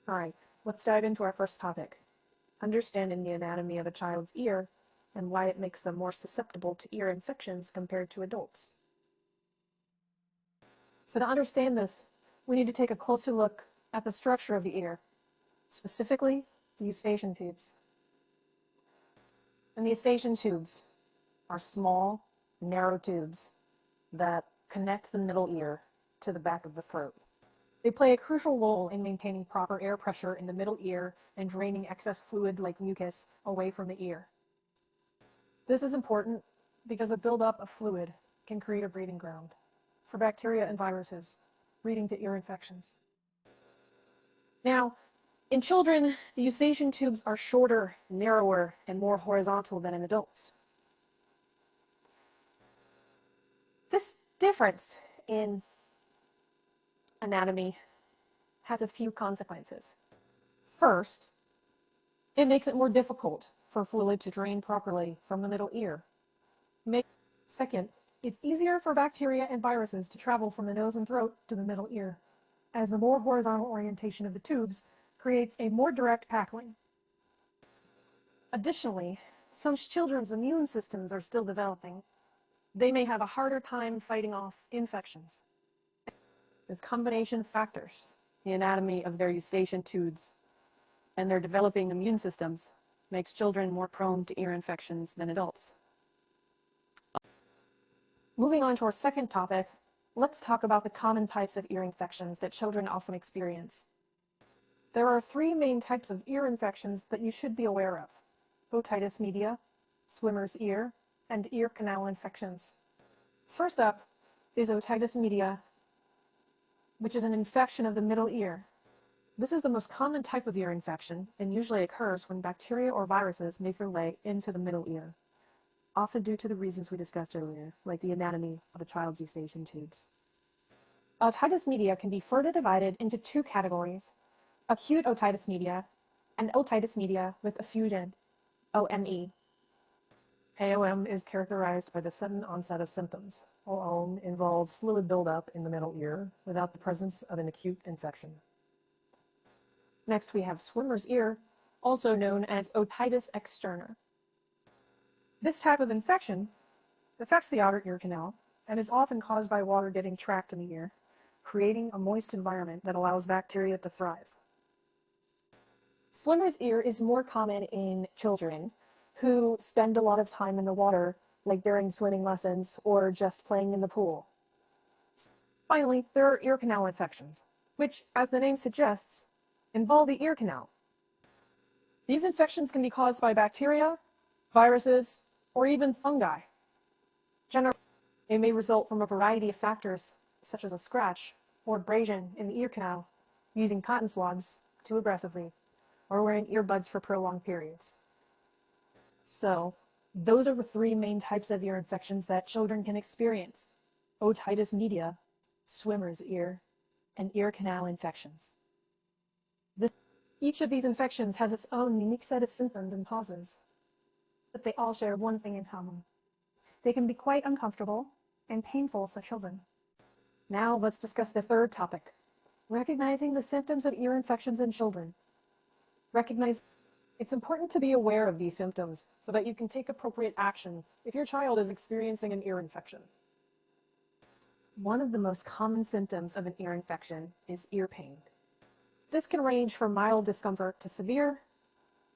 All right, let's dive into our first topic, understanding the anatomy of a child's ear and why it makes them more susceptible to ear infections compared to adults. So to understand this, we need to take a closer look at the structure of the ear, specifically the eustachian tubes. And the eustachian tubes are small, narrow tubes that connect the middle ear to the back of the throat. They play a crucial role in maintaining proper air pressure in the middle ear and draining excess fluid like mucus away from the ear. This is important because a buildup of fluid can create a breeding ground for bacteria and viruses, leading to ear infections. Now, in children, the eustachian tubes are shorter, narrower, and more horizontal than in adults. This difference in anatomy has a few consequences. First, it makes it more difficult for fluid to drain properly from the middle ear. Second, it's easier for bacteria and viruses to travel from the nose and throat to the middle ear, as the more horizontal orientation of the tubes creates a more direct pathway. Additionally, some children's immune systems are still developing. They may have a harder time fighting off infections. This combination of factors, the anatomy of their eustachian tubes and their developing immune systems, makes children more prone to ear infections than adults. Moving on to our second topic, let's talk about the common types of ear infections that children often experience. There are three main types of ear infections that you should be aware of: otitis media, swimmer's ear, and ear canal infections. First up is otitis media, which is an infection of the middle ear. This is the most common type of ear infection and usually occurs when bacteria or viruses make their way into the middle ear, often due to the reasons we discussed earlier, like the anatomy of a child's eustachian tubes. Otitis media can be further divided into two categories: acute otitis media and otitis media with effusion, OME. AOM is characterized by the sudden onset of symptoms. OM involves fluid buildup in the middle ear without the presence of an acute infection. Next, we have swimmer's ear, also known as otitis externa. This type of infection affects the outer ear canal and is often caused by water getting trapped in the ear, creating a moist environment that allows bacteria to thrive. Swimmer's ear is more common in children who spend a lot of time in the water, like during swimming lessons or just playing in the pool. Finally, there are ear canal infections, which, as the name suggests, involve the ear canal. These infections can be caused by bacteria, viruses, or even fungi. Generally, they may result from a variety of factors, such as a scratch or abrasion in the ear canal, using cotton swabs too aggressively, or wearing earbuds for prolonged periods. So, those are the three main types of ear infections that children can experience: otitis media, swimmer's ear, and ear canal infections. Each of these infections has its own unique set of symptoms and causes, but they all share one thing in common: they can be quite uncomfortable and painful for children. Now let's discuss the third topic, recognizing the symptoms of ear infections in children. It's important to be aware of these symptoms so that you can take appropriate action if your child is experiencing an ear infection. One of the most common symptoms of an ear infection is ear pain. This can range from mild discomfort to severe,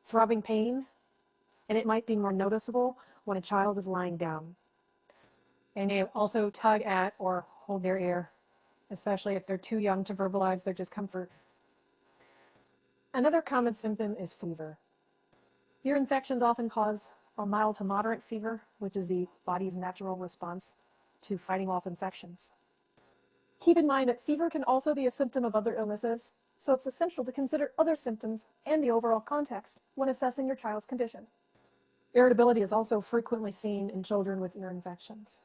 throbbing pain, and it might be more noticeable when a child is lying down. They may also tug at or hold their ear, especially if they're too young to verbalize their discomfort. Another common symptom is fever. Ear infections often cause a mild to moderate fever, which is the body's natural response to fighting off infections. Keep in mind that fever can also be a symptom of other illnesses, so it's essential to consider other symptoms and the overall context when assessing your child's condition. Irritability is also frequently seen in children with ear infections.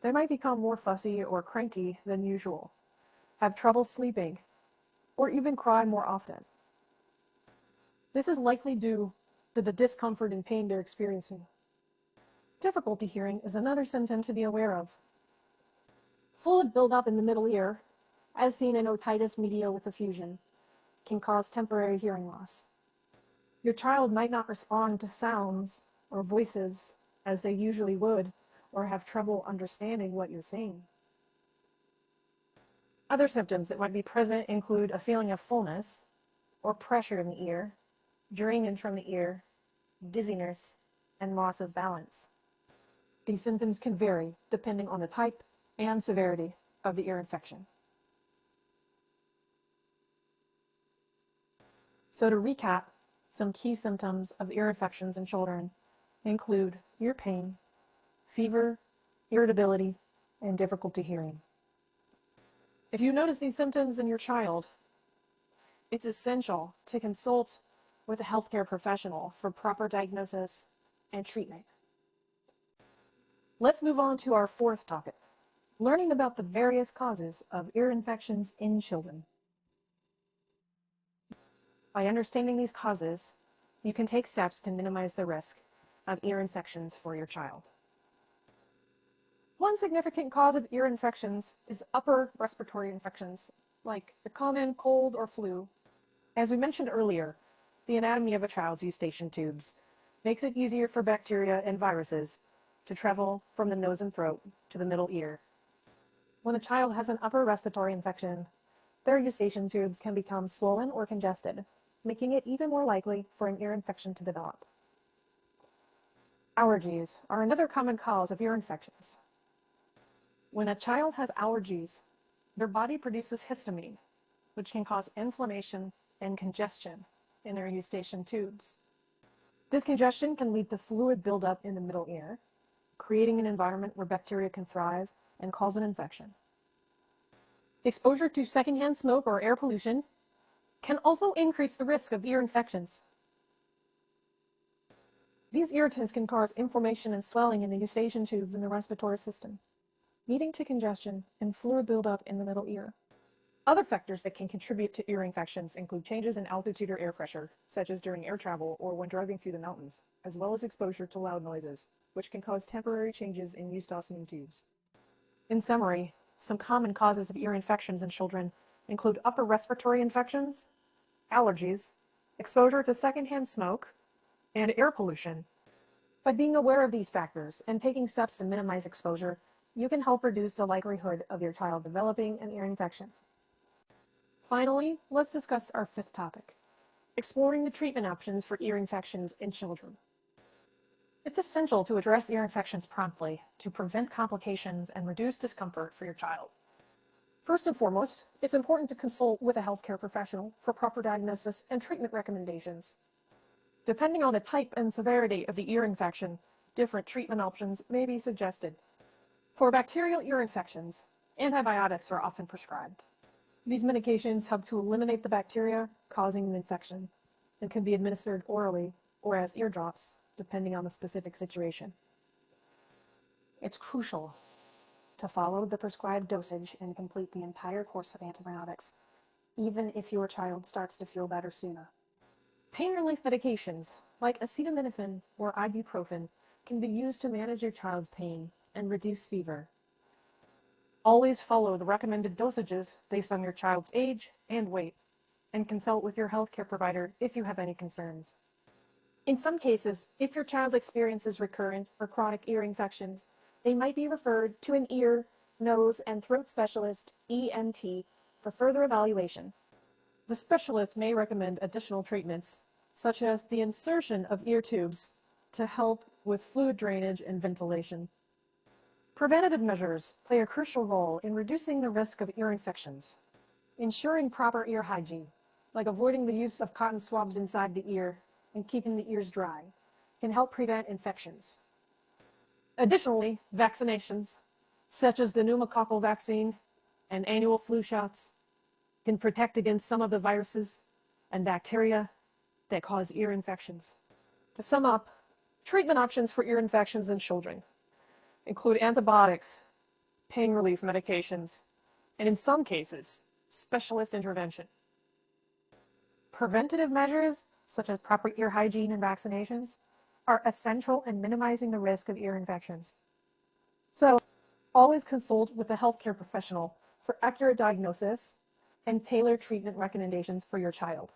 They might become more fussy or cranky than usual, have trouble sleeping, or even cry more often. This is likely due to the discomfort and pain they're experiencing. Difficulty hearing is another symptom to be aware of. Fluid buildup in the middle ear, as seen in otitis media with effusion, can cause temporary hearing loss. Your child might not respond to sounds or voices as they usually would, or have trouble understanding what you're saying. Other symptoms that might be present include a feeling of fullness or pressure in the ear, drainage from the ear, dizziness, and loss of balance. These symptoms can vary depending on the type and severity of the ear infection. So to recap, some key symptoms of ear infections in children include ear pain, fever, irritability, and difficulty hearing. If you notice these symptoms in your child, it's essential to consult with a healthcare professional for proper diagnosis and treatment. Let's move on to our fourth topic, learning about the various causes of ear infections in children. By understanding these causes, you can take steps to minimize the risk of ear infections for your child. One significant cause of ear infections is upper respiratory infections, like the common cold or flu. As we mentioned earlier, the anatomy of a child's eustachian tubes makes it easier for bacteria and viruses to travel from the nose and throat to the middle ear. When a child has an upper respiratory infection, their eustachian tubes can become swollen or congested, making it even more likely for an ear infection to develop. Allergies are another common cause of ear infections. When a child has allergies, their body produces histamine, which can cause inflammation and congestion in their eustachian tubes. This congestion can lead to fluid buildup in the middle ear, creating an environment where bacteria can thrive and cause an infection. Exposure to secondhand smoke or air pollution can also increase the risk of ear infections. These irritants can cause inflammation and swelling in the eustachian tubes in the respiratory system, leading to congestion and fluid buildup in the middle ear. Other factors that can contribute to ear infections include changes in altitude or air pressure, such as during air travel or when driving through the mountains, as well as exposure to loud noises, which can cause temporary changes in eustachian tubes. In summary, some common causes of ear infections in children include upper respiratory infections, allergies, exposure to secondhand smoke, and air pollution. By being aware of these factors and taking steps to minimize exposure, you can help reduce the likelihood of your child developing an ear infection. Finally, let's discuss our fifth topic, exploring the treatment options for ear infections in children. It's essential to address ear infections promptly to prevent complications and reduce discomfort for your child. First and foremost, it's important to consult with a healthcare professional for proper diagnosis and treatment recommendations. Depending on the type and severity of the ear infection, different treatment options may be suggested. For bacterial ear infections, antibiotics are often prescribed. These medications help to eliminate the bacteria causing an infection and can be administered orally or as ear drops, depending on the specific situation. It's crucial to follow the prescribed dosage and complete the entire course of antibiotics, even if your child starts to feel better sooner. Pain relief medications like acetaminophen or ibuprofen can be used to manage your child's pain and reduce fever. Always follow the recommended dosages based on your child's age and weight, and consult with your healthcare provider if you have any concerns. In some cases, if your child experiences recurrent or chronic ear infections, they might be referred to an ear, nose, and throat specialist, ENT, for further evaluation. The specialist may recommend additional treatments, such as the insertion of ear tubes to help with fluid drainage and ventilation. Preventative measures play a crucial role in reducing the risk of ear infections. Ensuring proper ear hygiene, like avoiding the use of cotton swabs inside the ear and keeping the ears dry, can help prevent infections. Additionally, vaccinations, such as the pneumococcal vaccine and annual flu shots, can protect against some of the viruses and bacteria that cause ear infections. To sum up, treatment options for ear infections in children include antibiotics, pain relief medications, and in some cases, specialist intervention. Preventative measures, such as proper ear hygiene and vaccinations, are essential in minimizing the risk of ear infections. So, always consult with a healthcare professional for accurate diagnosis and tailored treatment recommendations for your child.